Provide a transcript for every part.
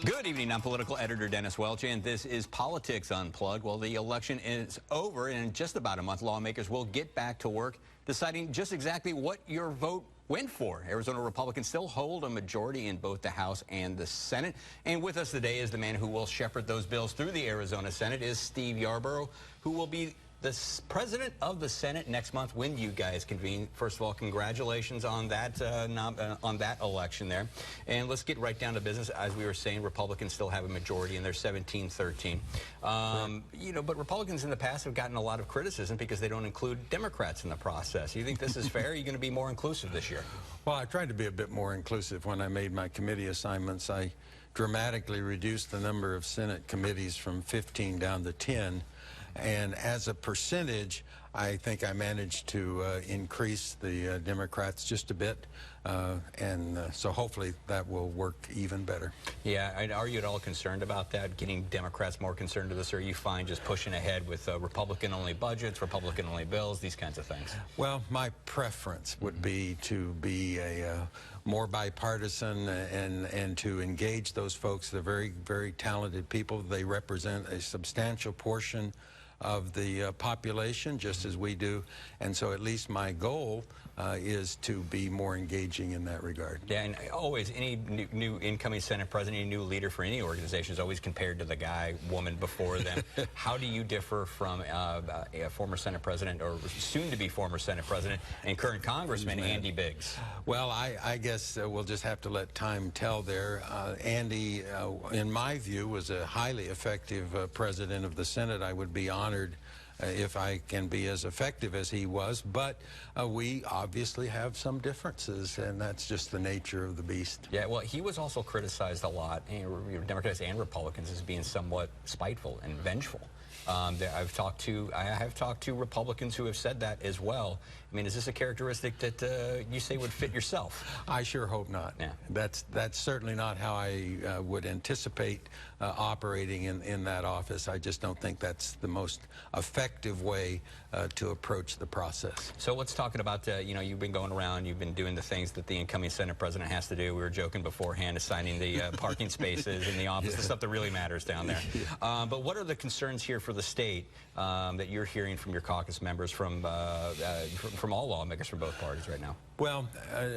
Good evening, I'm political editor Dennis Welch, and this is Politics Unplugged. Well, the election is over, and in just about a month, lawmakers will get back to work deciding just exactly what your vote went for. Arizona Republicans still hold a majority in both the House and the Senate. And with us today is the man who will shepherd those bills through the Arizona Senate, is Steve Yarborough, who will be the president of the Senate next month when you guys convene. First of all, congratulations on that election there. And let's get right down to business. As we were saying, Republicans still have a majority, and they're 17-13. You know, but Republicans in the past have gotten a lot of criticism because they don't include Democrats in the process. You think this is fair? Are you going to be more inclusive this year? Well, I tried to be a bit more inclusive when I made my committee assignments. I dramatically reduced the number of Senate committees from 15 down to 10. And as a percentage, I think I managed to increase the Democrats just a bit, so hopefully that will work even better. Yeah, are you at all concerned about that, getting Democrats more concerned with this, or are you fine just pushing ahead with Republican-only budgets, Republican-only bills, these kinds of things? Well, my preference would be to be a more bipartisan and to engage those folks. They're very, very talented people. They represent a substantial portion of the population, just as we do, and so at least my goal is to be more engaging in that regard. Yeah, and always any new incoming Senate president, any new leader for any organization is always compared to the guy, woman before them. How do you differ from a former Senate president, or soon-to-be former Senate president, and current Congressman Andy Biggs? Well, I guess we'll just have to let time tell there. Andy, in my view, was a highly effective president of the Senate. I would be honored if I can be as effective as he was, but we obviously have some differences, and that's just the nature of the beast. Yeah, well, he was also criticized a lot, Democrats and Republicans, as being somewhat spiteful and vengeful. I have talked to Republicans who have said that as well. I mean, is this a characteristic that you say would fit yourself? I sure hope not. Yeah. That's certainly not how I would anticipate operating in that office. I just don't think that's the most effective way to approach the process. So let's talk about, you know, you've been going around, you've been doing the things that the incoming Senate president has to do. We were joking beforehand, assigning the parking spaces in the office, Yeah. The stuff that really matters down there. Yeah. But what are the concerns here for the state that you're hearing from your caucus members, from all lawmakers from both parties right now? Well,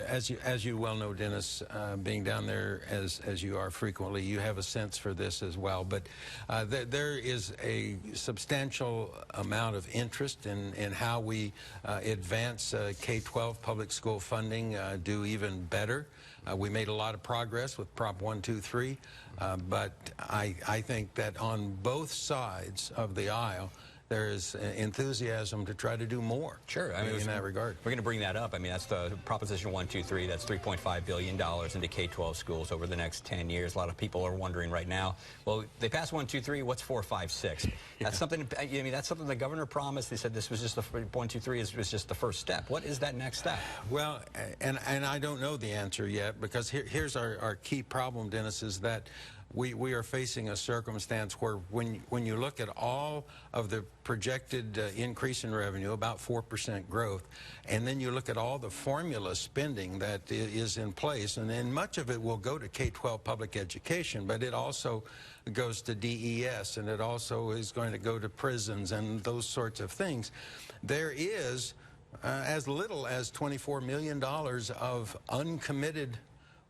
as you well know, Dennis, being down there as you are frequently, you have a sense for this as well. But there is a substantial amount of interest in how we advance K-12 public school funding, do even better. We made a lot of progress with Prop 123, but I think that on both sides of the aisle, there is enthusiasm to try to do more. Sure, I mean, in that regard. We're going to bring that up. I mean, that's the Proposition 123. That's $3.5 billion into K-12 schools over the next 10 years. A lot of people are wondering right now, well, they passed 123, what's 4, 5, 6? That's something, I mean, that's something the governor promised. They said this was just the 123 was just the first step. What is that next step? Well, and I don't know the answer yet, because here's our key problem, Dennis, is that we are facing a circumstance where when you look at all of the projected increase in revenue, about 4% growth, and then you look at all the formula spending that is in place, and then much of it will go to K-12 public education, but it also goes to DES, and it also is going to go to prisons and those sorts of things. There is as little as $24 million of uncommitted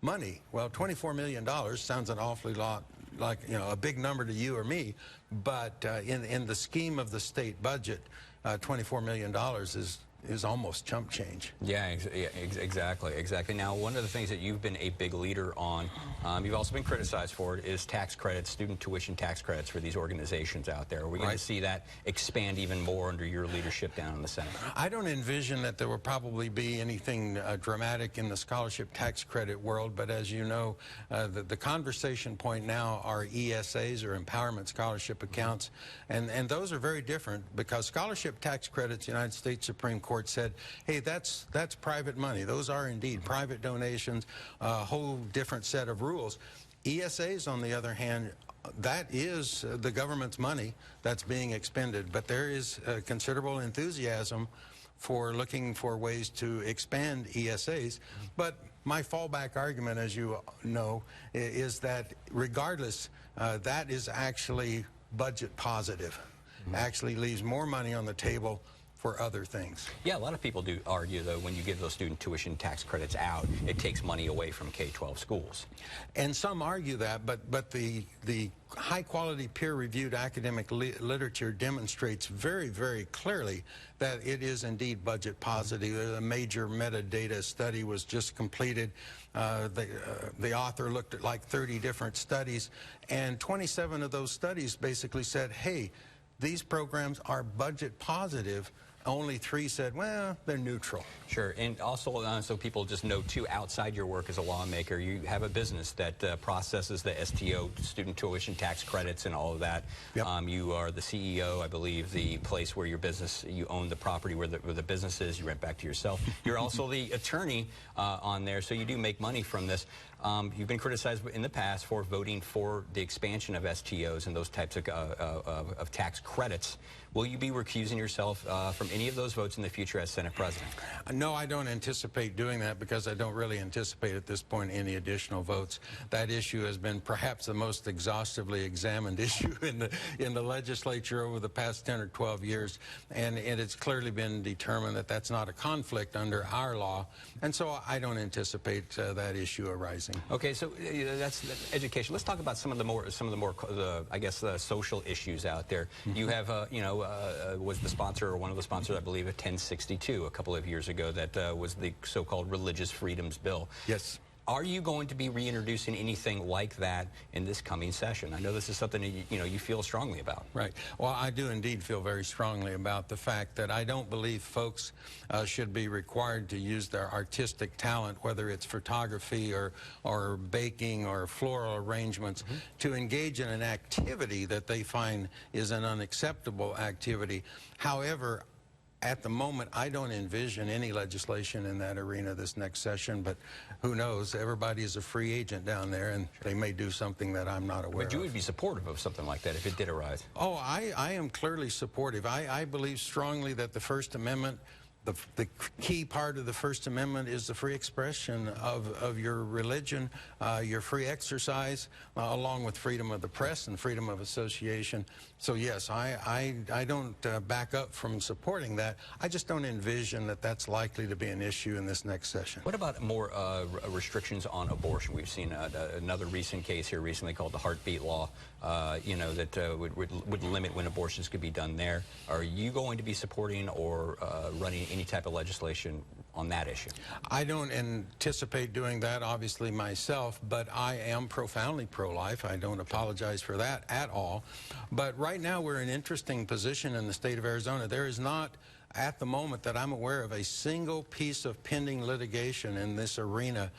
money. Well, $24 million sounds an awfully lot like, you know, a big number to you or me, but in the scheme of the state budget, $24 million is almost chump change. Yeah, exactly. Now, one of the things that you've been a big leader on, you've also been criticized for it, is tax credits, student tuition tax credits for these organizations out there. Are we going to see that expand even more under your leadership down in the Senate? I don't envision that there will probably be anything dramatic in the scholarship tax credit world, but as you know, the conversation point now are ESAs, or Empowerment Scholarship Accounts, and those are very different, because scholarship tax credits, the United States Supreme Court said, hey, that's private money. Those are indeed private donations, a whole different set of rules. ESAs, on the other hand, that is the government's money that's being expended, but there is considerable enthusiasm for looking for ways to expand ESAs. But my fallback argument, as you know, is that regardless, that is actually budget positive. Actually leaves more money on the table for other things. Yeah, a lot of people do argue, though, when you give those student tuition tax credits out, it takes money away from K-12 schools. And some argue that, but the high-quality peer-reviewed academic literature demonstrates very, very clearly that it is indeed budget positive. A major metadata study was just completed. The author looked at like 30 different studies, and 27 of those studies basically said, hey, these programs are budget positive. Only 3 said, well, they're neutral. Sure, and also so people just know, too, outside your work as a lawmaker, you have a business that processes the STO, student tuition tax credits and all of that. Yep. You are the CEO, I believe, the place where your business, you own the property where the business is, you rent back to yourself. You're also the attorney on there, so you do make money from this. You've been criticized in the past for voting for the expansion of STOs and those types of tax credits. Will you be recusing yourself from any of those votes in the future as Senate President? No, I don't anticipate doing that because I don't really anticipate at this point any additional votes. That issue has been perhaps the most exhaustively examined issue in the legislature over the past 10 or 12 years, and it's clearly been determined that that's not a conflict under our law, and so I don't anticipate that issue arising. Okay, so that's education. Let's talk about some of the more, I guess, the social issues out there. You have, was the sponsor or one of the sponsors, I believe, of 1062 a couple of years ago that was the so-called Religious Freedoms Bill. Yes. Are you going to be reintroducing anything like that in this coming session? I know this is something that you feel strongly about. Right. Well, I do indeed feel very strongly about the fact that I don't believe folks should be required to use their artistic talent, whether it's photography or baking or floral arrangements, to engage in an activity that they find is an unacceptable activity. However, at the moment, I don't envision any legislation in that arena this next session, but who knows? Everybody is a free agent down there, and they may do something that I'm not aware of. But you would be supportive of something like that if it did arise? Oh, I am clearly supportive. I believe strongly that the First Amendment, the key part of the First Amendment is the free expression of your religion, your free exercise, along with freedom of the press and freedom of association. So yes, I don't back up from supporting that. I just don't envision that that's likely to be an issue in this next session. What about more restrictions on abortion? We've seen another recent case here recently called the Heartbeat Law, that would limit when abortions could be done there. Are you going to be supporting or running any type of legislation on that issue? I don't anticipate doing that, obviously, myself, but I am profoundly pro-life. I don't apologize for that at all. But right now, we're in an interesting position in the state of Arizona. There is not, at the moment that I'm aware of, a single piece of pending litigation in this arena.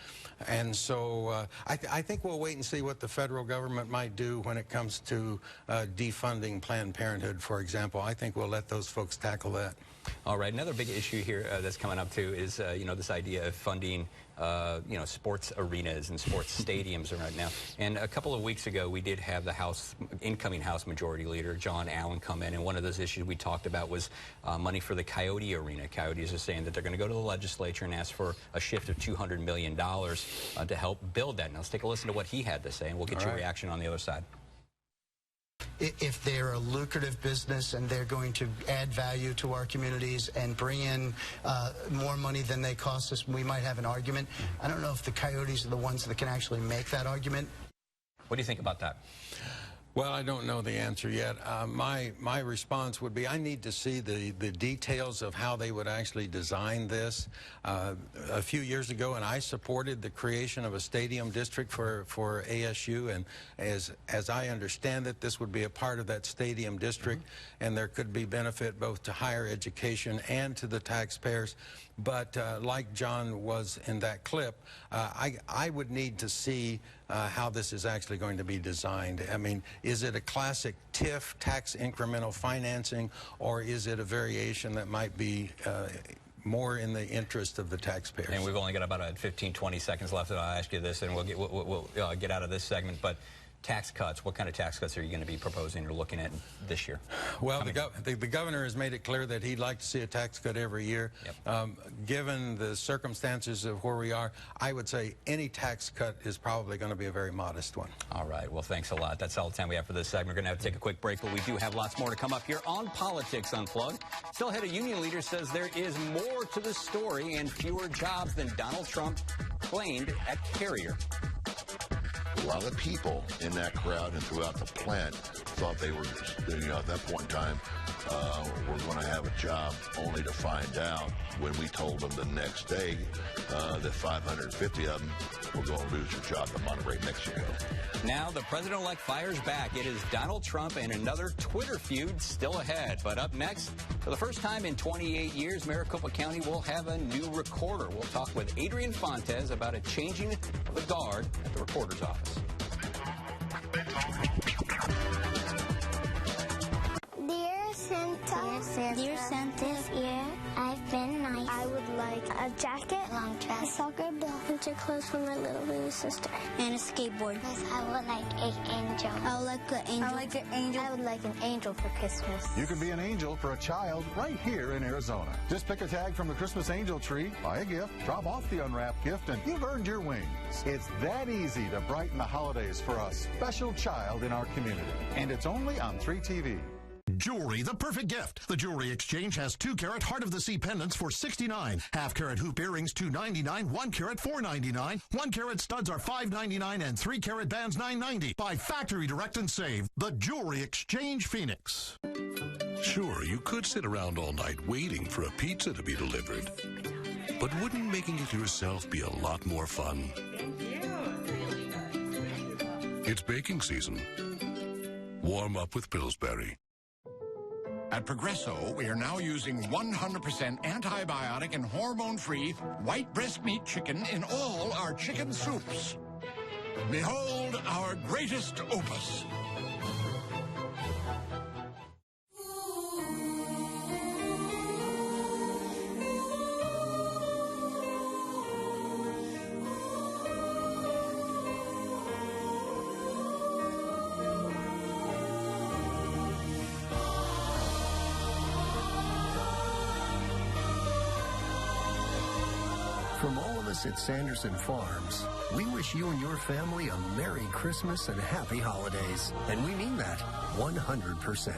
And so I think we'll wait and see what the federal government might do when it comes to defunding Planned Parenthood, for example. I think we'll let those folks tackle that. All right, another big issue here that's coming up too is this idea of funding sports arenas and sports stadiums right now. And a couple of weeks ago, we did have the incoming House Majority Leader, John Allen, come in, and one of those issues we talked about was money for the Coyote Arena. Coyotes are saying that they're going to go to the legislature and ask for a shift of $200 million to help build that. Now, let's take a listen to what he had to say, and we'll get your reaction on the other side. If they're a lucrative business and they're going to add value to our communities and bring in more money than they cost us, we might have an argument. I don't know if the Coyotes are the ones that can actually make that argument. What do you think about that? Well, I don't know the answer yet. My response would be I need to see the details of how they would actually design this. A few years ago, and I supported the creation of a stadium district for ASU, and as I understand it, this would be a part of that stadium district, and there could be benefit both to higher education and to the taxpayers. But like John was in that clip, I would need to see how this is actually going to be designed. I mean, is it a classic TIF, tax incremental financing, or is it a variation that might be more in the interest of the taxpayers? And we've only got about 15, 20 seconds left, and I'll ask you this, and we'll get out of this segment. But tax cuts. What kind of tax cuts are you going to be proposing or looking at this year? Well, the governor has made it clear that he'd like to see a tax cut every year. Yep. Given the circumstances of where we are, I would say any tax cut is probably going to be a very modest one. All right. Well, thanks a lot. That's all the time we have for this segment. We're going to have to take a quick break, but we do have lots more to come up here on Politics Unplugged. Still ahead, a union leader says there is more to the story and fewer jobs than Donald Trump claimed at Carrier. A lot of people in that crowd and throughout the plant thought they were, at that point in time, were going to have a job, only to find out when we told them the next day that 550 of them were going to lose their job in Monterrey, Mexico. Now the president-elect fires back. It is Donald Trump and another Twitter feud still ahead. But up next, for the first time in 28 years, Maricopa County will have a new recorder. We'll talk with Adrian Fontes about a changing of the guard at the recorder's office. Dear Santa, this year I've been nice. I would like a jacket, long dress, a soccer ball, winter clothes for my little baby sister, and a skateboard. Yes, I would like an angel. I would like an angel. I like an angel. I would like an angel for Christmas. You can be an angel for a child right here in Arizona. Just pick a tag from the Christmas angel tree, buy a gift, drop off the unwrapped gift, and you've earned your wings. It's that easy to brighten the holidays for a special child in our community. And it's only on 3TV. Jewelry, the perfect gift. The Jewelry Exchange has 2-carat Heart of the Sea pendants for $69, half-carat hoop earrings $299, 1-carat $499, 1-carat studs are $599, and 3-carat bands $990. Buy factory direct and save. The Jewelry Exchange, Phoenix. Sure, you could sit around all night waiting for a pizza to be delivered. But wouldn't making it yourself be a lot more fun? It's baking season. Warm up with Pillsbury. At Progresso, we are now using 100% antibiotic and hormone-free white breast meat chicken in all our chicken soups. Behold our greatest opus. From all of us at Sanderson Farms, we wish you and your family a Merry Christmas and Happy Holidays. And we mean that 100%.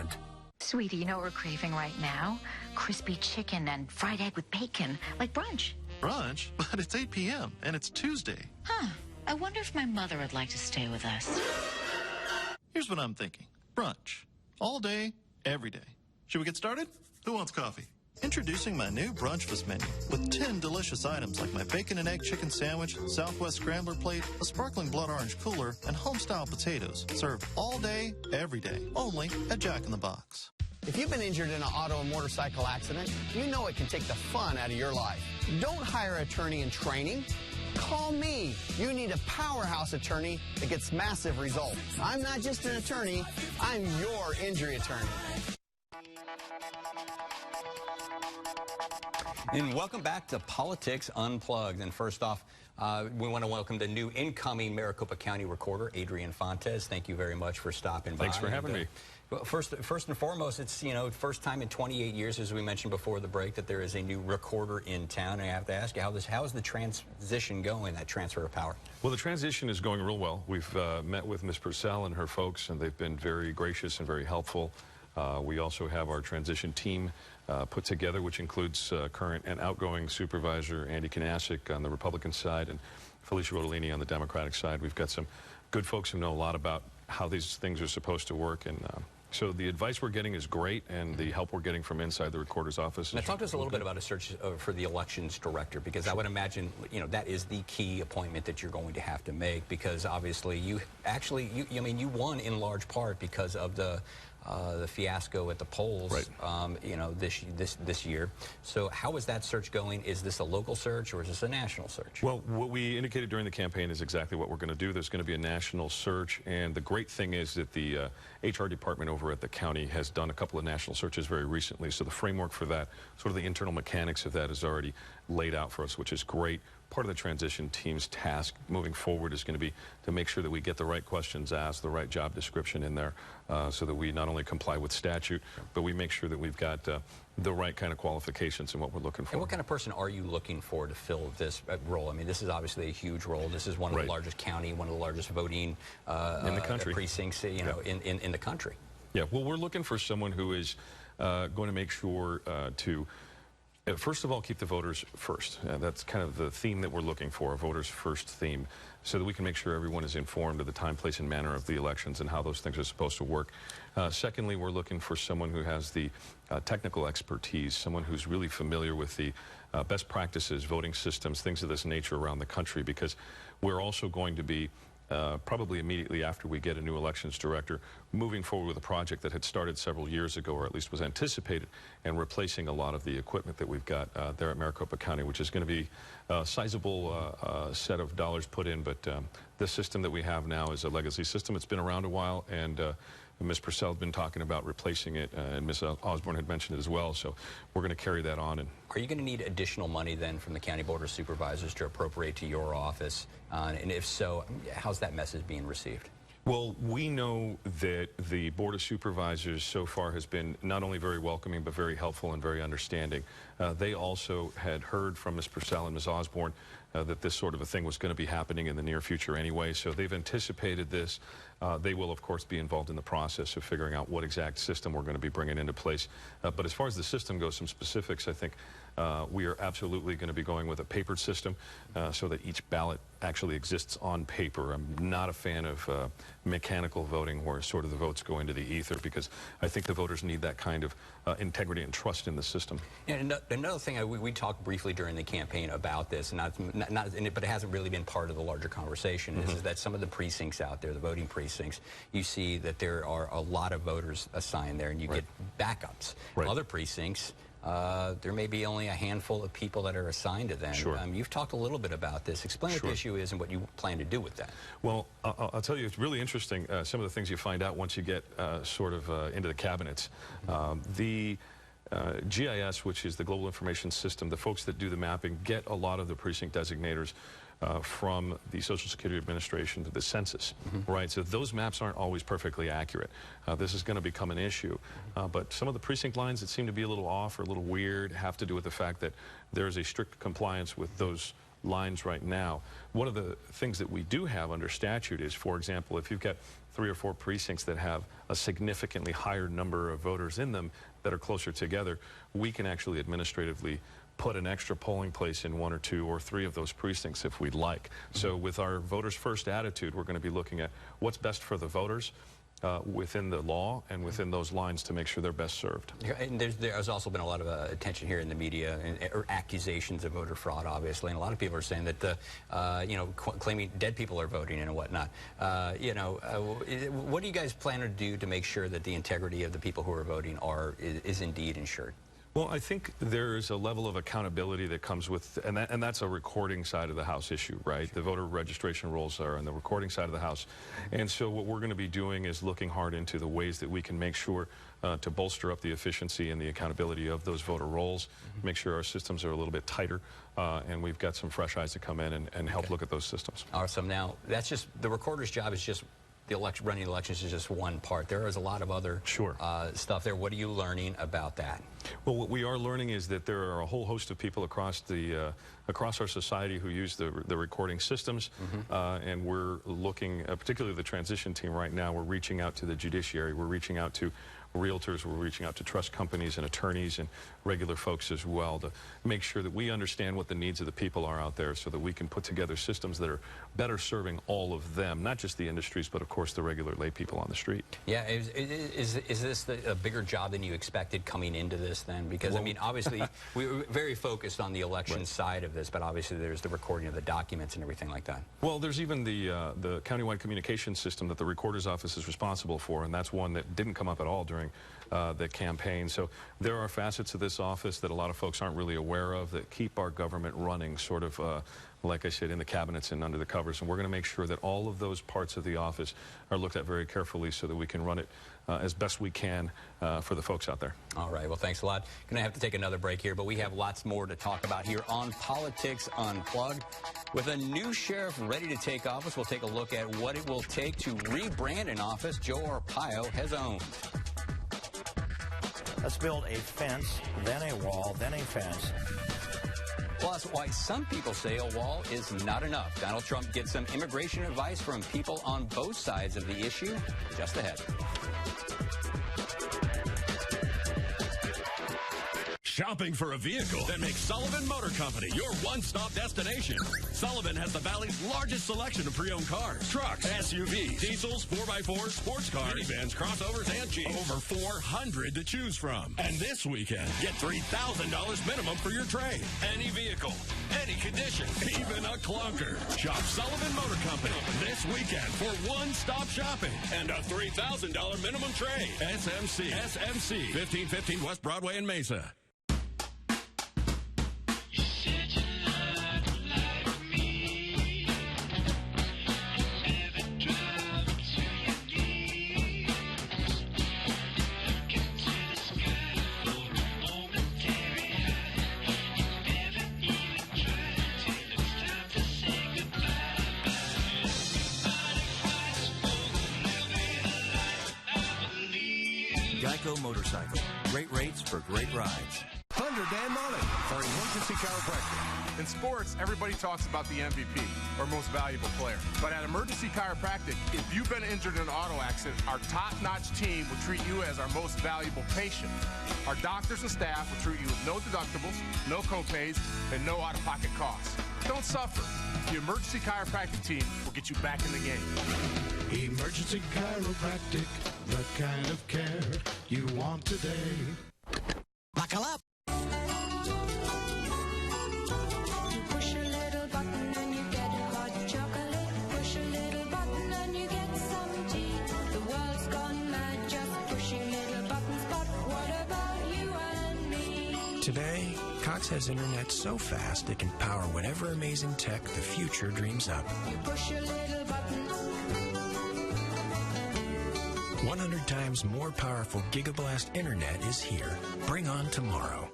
Sweetie, you know what we're craving right now? Crispy chicken and fried egg with bacon, like brunch. Brunch? But it's 8 p.m. and it's Tuesday. Huh. I wonder if my mother would like to stay with us. Here's what I'm thinking. Brunch. All day, every day. Should we get started? Who wants coffee? Introducing my new Brunchless menu with 10 delicious items like my bacon and egg chicken sandwich, Southwest Scrambler plate, a sparkling blood orange cooler, and home-style potatoes. Served all day, every day. Only at Jack in the Box. If you've been injured in an auto or motorcycle accident, you know it can take the fun out of your life. Don't hire an attorney in training. Call me. You need a powerhouse attorney that gets massive results. I'm not just an attorney, I'm your injury attorney. And welcome back to Politics Unplugged. And first off, we want to welcome the new incoming Maricopa County Recorder, Adrian Fontes. Thank you very much for stopping by. Thanks for having me. Well, first and foremost, it's, first time in 28 years, as we mentioned before the break, that there is a new recorder in town. And I have to ask you, how is the transition going, that transfer of power? Well, the transition is going real well. We've met with Ms. Purcell and her folks, and they've been very gracious and very helpful. We also have our transition team put together, which includes current and outgoing Supervisor Andy Kanasic on the Republican side and Felicia Rodolini on the Democratic side. We've got some good folks who know a lot about how these things are supposed to work, and so the advice we're getting is great, and the help we're getting from inside the recorder's office. Now, talk to us a little bit about a search for the elections director, because I would imagine, that is the key appointment that you're going to have to make, because obviously you won in large part because of the fiasco at the polls, right. This year. So how is that search going? Is this a local search or is this a national search? Well, what we indicated during the campaign is exactly what we're going to do. There's going to be a national search, and the great thing is that the HR department over at the county has done a couple of national searches very recently, so the framework for that, sort of the internal mechanics of that is already laid out for us, which is great. part of the transition team's task moving forward is going to be to make sure that we get the right questions asked, the right job description in there, so that we not only comply with statute, but we make sure that we've got the right kind of qualifications and what we're looking for. And what kind of person are you looking for to fill this role? I mean, this is obviously a huge role. This is one of the largest county, one of the largest voting in the country. Precincts, you know, in the country. Yeah, well, we're looking for someone who is going to make sure to first of all, keep the voters first. That's kind of the theme that we're looking for, a voters first theme, so that we can make sure everyone is informed of the time, place, and manner of the elections and how those things are supposed to work. Secondly, we're looking for someone who has the technical expertise, someone who's really familiar with the best practices, voting systems, things of this nature around the country, because we're also going to be probably immediately after we get a new elections director, moving forward with a project that had started several years ago, or at least was anticipated, and replacing a lot of the equipment that we've got there at Maricopa County, which is going to be a sizable set of dollars put in. But the system that we have now is a legacy system. It's been around a while, and Ms. Purcell had been talking about replacing it, and Ms. Osborne had mentioned it as well, so we're going to carry that on. And are you going to need additional money then from the County Board of Supervisors to appropriate to your office? And if so, how's that message being received? Well, we know that the Board of Supervisors so far has been not only very welcoming, but very helpful and very understanding. They also had heard from Ms. Purcell and Ms. Osborne that this sort of a thing was going to be happening in the near future anyway, so they've anticipated this. They will, of course, be involved in the process of figuring out what exact system we're going to be bringing into place. But as far as the system goes, some specifics, I think we are absolutely going to be going with a papered system so that each ballot actually exists on paper. I'm not a fan of mechanical voting where sort of the votes go into the ether, because I think the voters need that kind of integrity and trust in the system. And another thing, we talked briefly during the campaign about this, and but it hasn't really been part of the larger conversation, is that some of the precincts out there, the voting precincts, you see that there are a lot of voters assigned there, and you get backups. Other precincts, there may be only a handful of people that are assigned to them. Sure. You've talked a little bit about this. Explain what the issue is and what you plan to do with that. Well, I'll tell you, it's really interesting, some of the things you find out once you get sort of into the cabinets. The GIS, which is the Global Information System, the folks that do the mapping get a lot of the precinct designators from the Social Security Administration to the census, right? So those maps aren't always perfectly accurate. This is going to become an issue. But some of the precinct lines that seem to be a little off or a little weird have to do with the fact that there is a strict compliance with those lines right now. One of the things that we do have under statute is, for example, if you've got 3 or 4 precincts that have a significantly higher number of voters in them that are closer together, we can actually administratively put an extra polling place in 1 or 2 or 3 of those precincts if we'd like. So with our voters first attitude, we're going to be looking at what's best for the voters within the law and within those lines to make sure they're best served. And there's also been a lot of attention here in the media, or accusations of voter fraud, obviously, and a lot of people are saying that claiming dead people are voting and whatnot. What do you guys plan to do to make sure that the integrity of the people who are voting is indeed ensured? Well, I think there's a level of accountability that comes with, and that's a recording side of the House issue, right? The voter registration rolls are on the recording side of the House. And so what we're going to be doing is looking hard into the ways that we can make sure to bolster up the efficiency and the accountability of those voter rolls, make sure our systems are a little bit tighter, and we've got some fresh eyes to come in and help look at those systems. Awesome. Now, that's just, the recorder's job is just, running elections is just one part. There is a lot of other stuff there. What are you learning about that? Well, what we are learning is that there are a whole host of people across our society who use the recording systems, and we're looking, particularly the transition team right now, we're reaching out to the judiciary, we're reaching out to realtors, we're reaching out to trust companies and attorneys and regular folks as well to make sure that we understand what the needs of the people are out there so that we can put together systems that are better serving all of them, not just the industries, but of course the regular lay people on the street. Yeah, is this a bigger job than you expected coming into this then? Because, I mean, obviously we were very focused on the election side of this, but obviously there's the recording of the documents and everything like that. Well, there's even the countywide communication system that the recorder's office is responsible for, and that's one that didn't come up at all during during the campaign. So there are facets of this office that a lot of folks aren't really aware of that keep our government running sort of, like I said, in the cabinets and under the covers. And we're going to make sure that all of those parts of the office are looked at very carefully so that we can run it as best we can for the folks out there. All right. Well, thanks a lot. Going to have to take another break here, but we have lots more to talk about here on Politics Unplugged. With a new sheriff ready to take office, we'll take a look at what it will take to rebrand an office Joe Arpaio has owned. Let's build a fence, then a wall, then a fence. Plus, why some people say a wall is not enough. Donald Trump gets some immigration advice from people on both sides of the issue. Just ahead. Shopping for a vehicle? Then make Sullivan Motor Company your one-stop destination. Sullivan has the Valley's largest selection of pre-owned cars, trucks, SUVs, diesels, 4x4s, sports cars, minivans, crossovers, and Jeeps. Over 400 to choose from. And this weekend, get $3,000 minimum for your trade. Any vehicle, any condition, even a clunker. Shop Sullivan Motor Company this weekend for one-stop shopping and a $3,000 minimum trade. SMC 1515 West Broadway in Mesa. Geico Motorcycle. Great rates for great rides. Thunder Dan Mullen for Emergency Chiropractic. In sports, everybody talks about the MVP, or most valuable player. But at Emergency Chiropractic, if you've been injured in an auto accident, our top-notch team will treat you as our most valuable patient. Our doctors and staff will treat you with no deductibles, no copays, and no out-of-pocket costs. Don't suffer. The Emergency Chiropractic team will get you back in the game. Emergency Chiropractic, the kind of care you want today. Buckle up. Push a little button and you get hot chocolate. Push a little button and you get some tea. The world's gone mad just pushing little buttons, but what about you and me? Today, Cox has internet so fast it can power whatever amazing tech the future dreams up. You push a little button. 100 times more powerful Gigablast internet is here. Bring on tomorrow.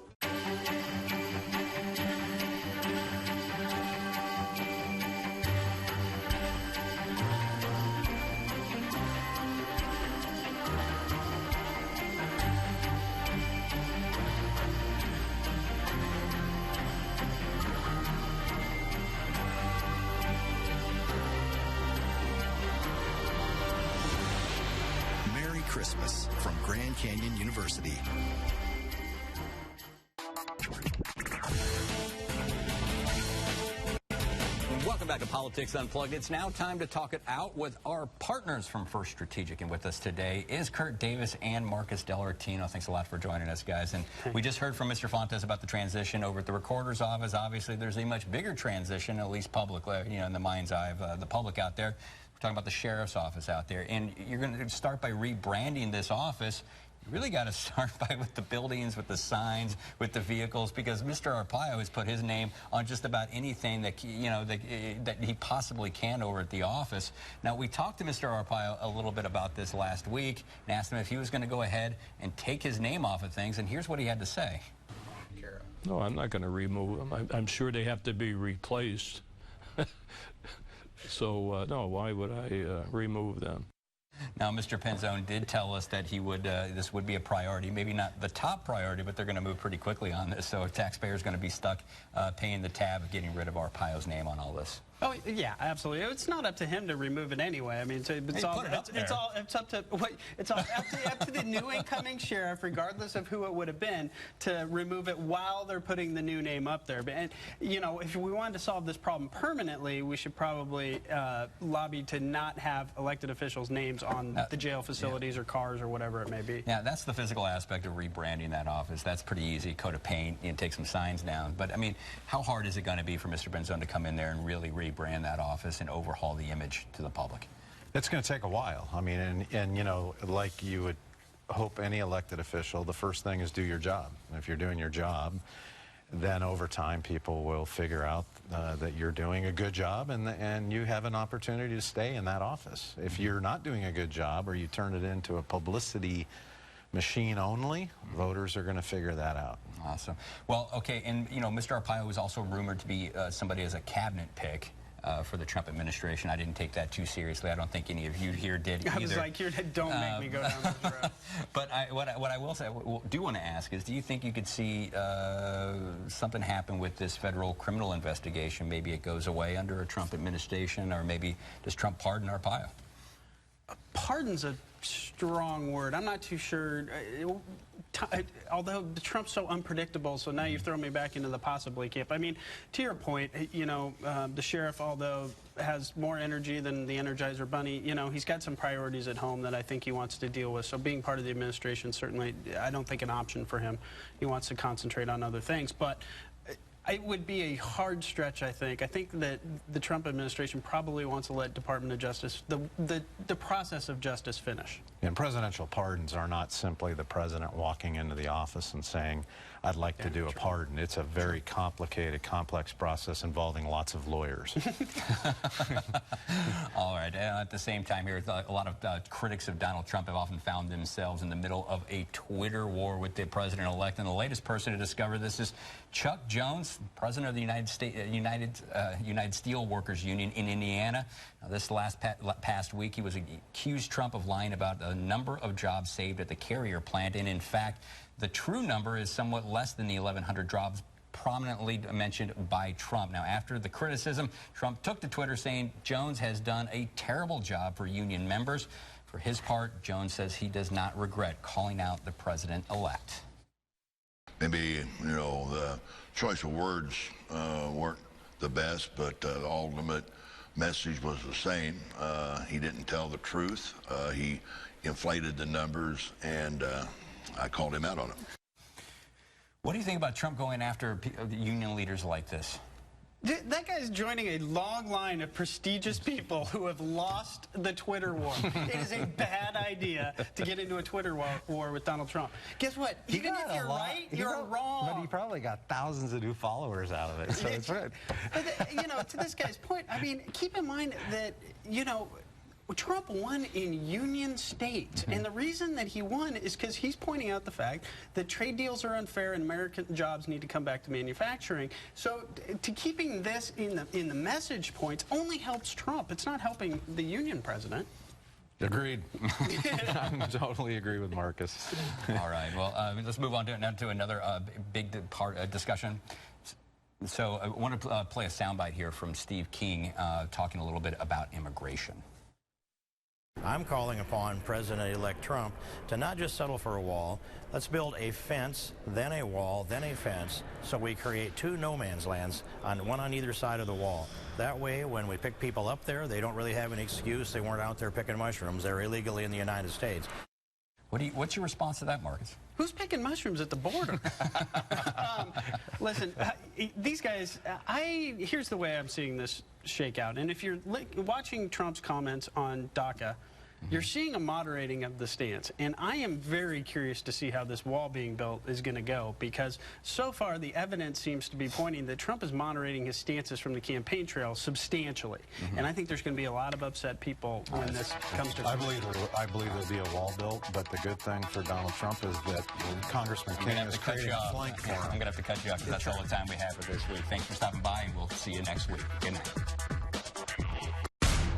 Christmas from Grand Canyon University. Welcome back to Politics Unplugged. It's now time to talk it out with our partners from First Strategic. And with us today is Kurt Davis and Marcus Dellartino. Thanks a lot for joining us, guys. And we just heard from Mr. Fontes about the transition over at the recorder's office. Obviously, there's a much bigger transition, at least publicly, you know, in the mind's eye of the public out there. We're talking about the sheriff's office out there. And you're going to start by rebranding this office. You really got to start with the buildings, with the signs, with the vehicles, because Mr. Arpaio has put his name on just about anything that, you know, that he possibly can over at the office. Now, we talked to Mr. Arpaio a little bit about this last week and asked him if he was going to go ahead and take his name off of things, and here's what he had to say. No, I'm not going to remove them. I'm sure they have to be replaced. So, no, why would I remove them? Now, Mr. Penzone did tell us that he would, this would be a priority, maybe not the top priority, but they're going to move pretty quickly on this. So taxpayers going to be stuck paying the tab of getting rid of Arpaio's name on all this. Oh yeah, absolutely. It's not up to him to remove it anyway. I mean, it's all up to the new incoming sheriff, regardless of who it would have been, to remove it while they're putting the new name up there. And you know, if we wanted to solve this problem permanently, we should probably lobby to not have elected officials' names on the jail facilities or cars or whatever it may be. Yeah, that's the physical aspect of rebranding that office. That's pretty easy. Coat of paint, you know, take some signs down. But I mean, how hard is it going to be for Mr. Penzone to come in there and really rebrand that office and overhaul the image to the public? It's going to take a while. I mean, and you know, like you would hope any elected official, the first thing is do your job. If you're doing your job, then over time people will figure out that you're doing a good job, and you have an opportunity to stay in that office. If you're not doing a good job, or you turn it into a publicity machine only, voters are going to figure that out. Awesome. Well, okay, and you know, Mr. Arpaio is also rumored to be somebody as a cabinet pick for the Trump administration. I didn't take that too seriously. I don't think any of you here did either. I was like, don't make me go down this road. But what I will say, do want to ask is, do you think you could see something happen with this federal criminal investigation? Maybe it goes away under a Trump administration, or maybe does Trump pardon Arpaio? Pardon's a strong word. I'm not too sure. Although Trump's so unpredictable, so now you've thrown me back into the possibly camp. I mean, to your point, you know, the sheriff, although has more energy than the Energizer Bunny, you know, he's got some priorities at home that I think he wants to deal with. So being part of the administration, certainly, I don't think an option for him. He wants to concentrate on other things. But it would be a hard stretch, I think. I think that the Trump administration probably wants to let Department of Justice, the process of justice finish. And presidential pardons are not simply the president walking into the office and saying, I'd like to do a pardon. It's a very complicated, complex process involving lots of lawyers. All right. At the same time here, a lot of critics of Donald Trump have often found themselves in the middle of a Twitter war with the president-elect. And the latest person to discover this is Chuck Jones, president of the United Steelworkers Union in Indiana. Now, this past week, he was accused Trump of lying about the number of jobs saved at the Carrier plant. And in fact, the true number is somewhat less than the 1,100 jobs prominently mentioned by Trump. Now, after the criticism, Trump took to Twitter saying Jones has done a terrible job for union members. For his part, Jones says he does not regret calling out the president-elect. Maybe, you know, the choice of words weren't the best, but the ultimate message was the same. He didn't tell the truth. He inflated the numbers, and I called him out on it. What do you think about Trump going after union leaders like this? That guy's joining a long line of prestigious people who have lost the Twitter war. It is a bad idea to get into a Twitter war with Donald Trump. Guess what? Even if you're right, you're wrong. But he probably got thousands of new followers out of it, so it's right. But, you know, to this guy's point, I mean, keep in mind that, you know, Trump won in union states, and the reason that he won is because he's pointing out the fact that trade deals are unfair and American jobs need to come back to manufacturing. So to keeping this in the message points only helps Trump. It's not helping the union president. Agreed. I totally agree with Marcus. All right. Well, let's move on to another big discussion. So I want to play a soundbite here from Steve King talking a little bit about immigration. I'm calling upon President-elect Trump to not just settle for a wall. Let's build a fence, then a wall, then a fence, so we create two no man's lands, one on either side of the wall. That way, when we pick people up there, they don't really have an excuse. They weren't out there picking mushrooms. They're illegally in the United States. What's your response to that, Marcus? Who's picking mushrooms at the border? Listen, these guys, here's the way I'm seeing this shake out. And if you're watching Trump's comments on DACA, you're seeing a moderating of the stance. And I am very curious to see how this wall being built is going to go, because so far the evidence seems to be pointing that Trump is moderating his stances from the campaign trail substantially. And I think there's going to be a lot of upset people when this comes to I believe there'll be a wall built, but the good thing for Donald Trump is that Congressman King is creating a flank for him. I'm going to have to cut you off because that's all the time we have for this week. Thanks for stopping by, and we'll see you next week. Good night.